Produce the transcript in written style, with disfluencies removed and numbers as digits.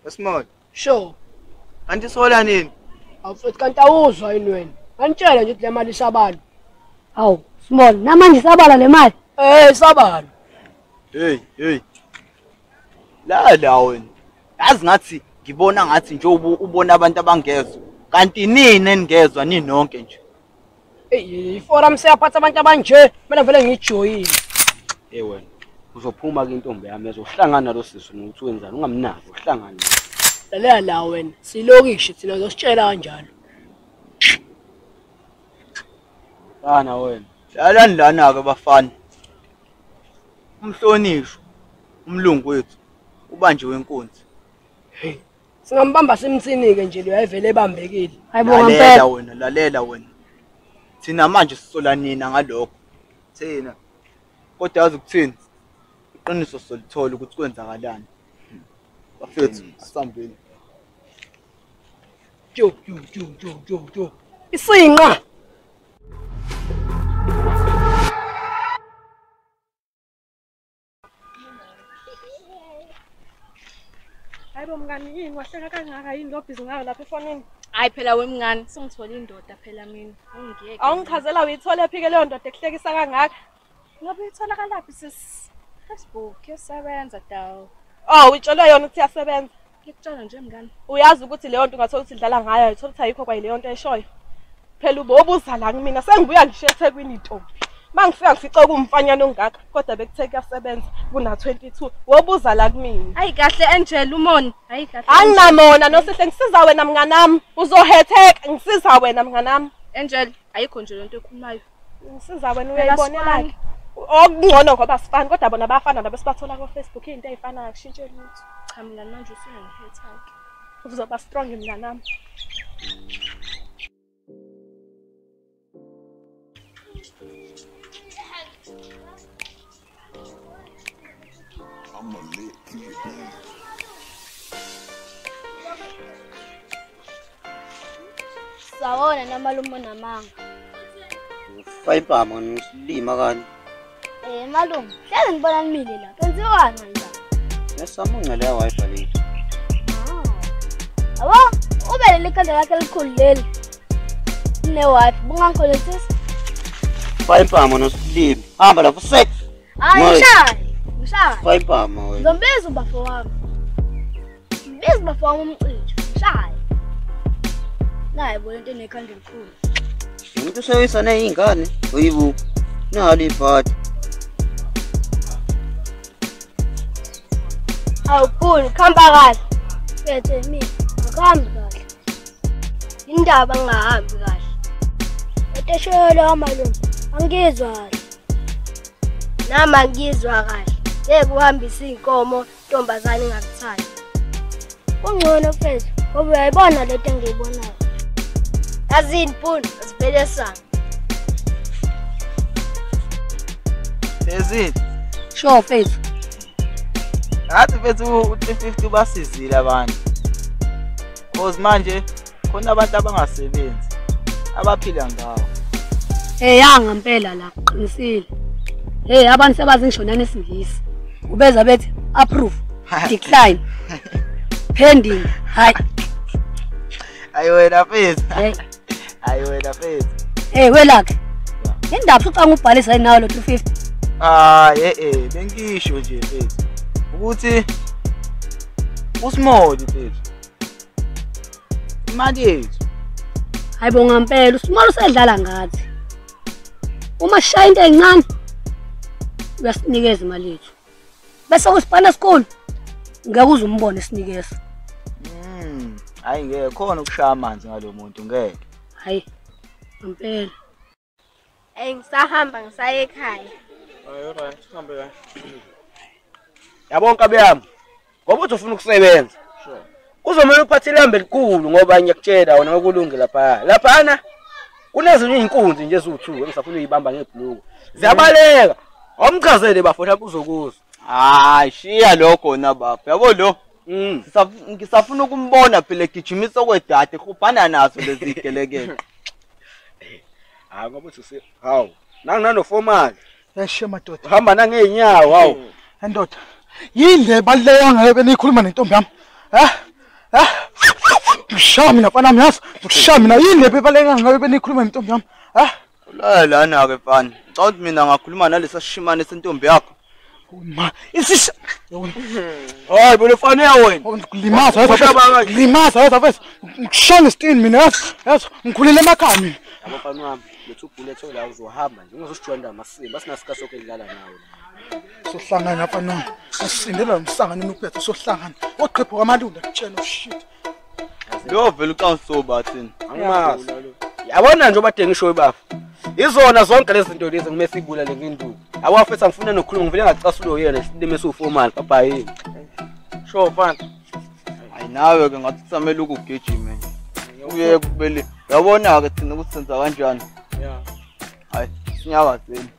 Small. Sure. Kanti sola nini? Awufethi kanti awuzwa yini wena? Ngantshela nje ukuthi le mali isabalo. Awu, Small, namanje isabala le mali. Isabalo. Hey. La wena. Yazi ngathi ngibona ngathi nje ubona abantu abangezwe. Kanti nini eningezwe nini nonke nje. Iforum seyaphatha abantu abanje, mina vele ngijoyini. Wena. Uzophuma ke intombi yami ezohlangana lo sisi nokuthi wenzani ungamnazi uhlangana. Lalela la wena, silokishi thina uzositshela kanjalo. Bana wena. Lalani lana ke bafana. Umhlonishwa umlungu wethu ubanjiwe wenkunzi. Singambamba simtsinike nje lo yayivele ebambekile. Hayibonga mpela wena, lalela wena. Thina manje sisola nina ngalokho. Thina. Kodwa yazi ukuthini? Iqiniso solithola ukuthi kwenzakalani. Bafethu asambeni. Jo. Isinqa. Hayibo mngani yini wahleka kangaka yini lo busy ngayo lapha efonini? Hayi phela wemngani singithola indoda phela mina. Ungiyeke. Awungichazela uyithola phike leyo ndoda ekuhlekisa kangaka. Ngabe uyithola kalaphi sis? Facebook yasebenza dawo. Oh, uyitshela yona ukuthi yasebenza. Ngikutshela nje mngani. Uyazi ukuthi leyo nto ungathola ukuthi idlala ngayo, uyithola ukuthi ayikho kwayileyo nto eshoyo. Phela ubobuza la kumina sengibuya ngisho eThekwini intombi. Mangifika ngifica kumfanyana ongaka kodwa bekuthe kuyasebenza kuna 22. Wobuza la kumina. Hayi kahle Angel umoni. Hayi kahle. Anginamona nosihle ngisiza wena mnganami. Uzohetheka ngisiza wena mnganami. Angel ayikho nje lento ekhulumayo. Ngisiza wena uyayibonela. Okungcono ngoba sifani kodwa bona bayafana nabo sibathola ku Facebook into ezifana akushintshe lutho. Cha mina manje usungihetha ke. Uzoba strong mnganami. I'm a lit kid. Sawona namalume namanga. Fayipama ngisilima kani. Malume, hleze ngibona nimile la. Kwenziwani manje? Nesamungcele ya wifi le. Abo, ubele likhanda lakhe elikhulu leli. Ne wifi, bungangikhonethisi? Fayipama nosilima. Hamba lapho sex. Ngishaya. Fayipama wena. Ngizombiza ubafo wami. Mbiza ubafo wami umcijo. Ngishaya. Naye bona into enekhanda elikhulu. Umuntu usewisa nezingane. Oyibu. Nali iphathi. Awukhulu, khamba kahle. Bethe mina, akuhambi kahle. Indaba ngingahambi kahle. Eteshela amalume, angizwa kahle. Nami angizwa kahle. Ngeke uhambise inkomo ntombazane ngakuthanda. Kungcono mfethu, ngoba uyayibona lento engiyibonayo. Yazini phuni, asivele sana. Ezini. Sure mfethu. Athi mfethu u350 basizile abantu. Cause manje khona abantu abangasebenzi abaphila ngawo. Yanga impela la qinisile. Abantu sebazi ngisho nanesingisi. Ubeza bethi approve, decline, pending. Hayi. Ayi wena mfethu. Ayi wena mfethu. Welakhe. Indaba ucanga ubhalisa nawo lo 250. Bengisho nje mfethu. Ukuthi uSmall mfethu. Imali yethu. Hayibonga impela uSmall usedlala ngathi. Uma shaya into encane uyasinikeza imali yethu. Bese kusipana school ngeke uzumbone sinikeza. Hayi ngeke khona ukushaya amanzi ngalo muntu ngeke. Hayi. Impela. Ngisahamba ngisaye ekhaya. Hayi right, sihambe kahle. Yabonke kabe yami. Ngoba uthi ufuna ukusebenza. Sure. Uzomela uphathele ihambe elikhulu ngoba ngiyakutshela wona ngokulunge lapha. Laphana kunezinye inkunzi nje eziwu2 engisafuna uyibamba ngebhuluku. Ziyabaleka. Awumchazele bafo uzokuzwa. Hayi shiya lokho na baba. Yabo lo. Ngisafuna ukumbona phela egijimisa kwedade khubhana nazo lezi gelekele. Hayi ngoba uthi hawu. Nangino formal. Yashe madoda. Hamba nangeenyawo hawu. Ndoda. Yini le baleka ngayo benikhuluma nentombi yami? Ngishaya mina mfana wami yazi. Ngishaya mina yini le bebaleka ngabe benikhuluma intombi yami. La lana ke mfana. Ngicela mina ngakhuluma nalesa shimane sentombi yakho. Ma, isisha. Hayi bona fane wena. Kulimaza yazi. Kulimaza yazi. Ngishona isitini mina yazi. Ngikhulele emakhaya mina. Yabo mfana wami, lethu bulletho la uzohamba nje ungazosijonda amasimba sinasika sonke edlala nawe. Sohlangana mfana wami. Asindela umhlangano nokuphetha sohlangana. Oqhepho kwamalunda kutshela shit. Lo vele uqangisoba thina. Angimazi. Yabona nje obade ngisho bafu. Izona zonke lezi zinto lezi ngime sibulale nginduku. Awafethu angifuna nokukhuluma ngivele ngacasula yena isilime esiformal papa yini. Sho mfana. Hayi nawe ke ngathi kusamela ukugijima nje. Uye kubele. Yabona ke thina ukuthi senza kanjani. Yeah. Hayi sinyakazeni.